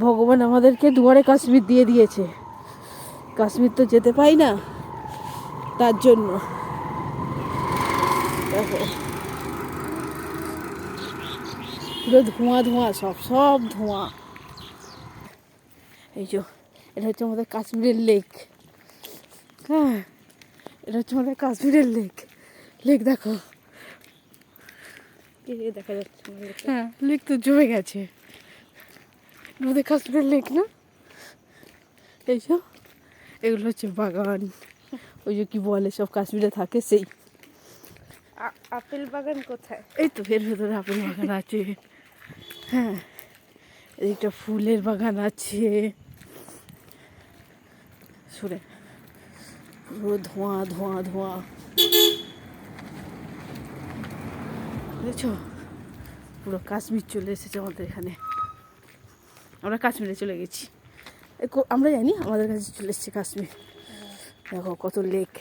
ভগবান আমাদেরকে দুয়ারে কাশ্মীর দিয়ে দিয়েছে। কাশ্মীর তো যেতে পাই না, তার জন্য দেখো পুরো ধোঁয়া ধোঁয়া, সব সব ধোঁয়া। এই যে এটা হচ্ছে আমাদের কাশ্মীরের লেক। হ্যাঁ, এটা হচ্ছে আমাদের কাশ্মীরের লেক। লেক দেখো, দেখা যাচ্ছে। হ্যাঁ লেক তো জমে গেছে। আমাদের কাশ্মীরের লেক না, এইসব এগুলো হচ্ছে বাগান। ওই যে কি বলে সব কাশ্মীরে থাকে সেই। আপেল বাগান কোথায়? এই তো এর ভেতরে আপেল বাগান আছে। হ্যাঁ, এইটা ফুলের বাগান আছে। শুনে পুরো ধোঁয়া ধোঁয়া ধোঁয়া, বুঝেছো? পুরো কাশ্মীর চলে এসেছে আমাদের এখানে। আমরা কাশ্মীরে চলে গেছি, আমরা জানি আমাদের কাছে চলে এসেছে কাশ্মীর। দেখো কত লেক।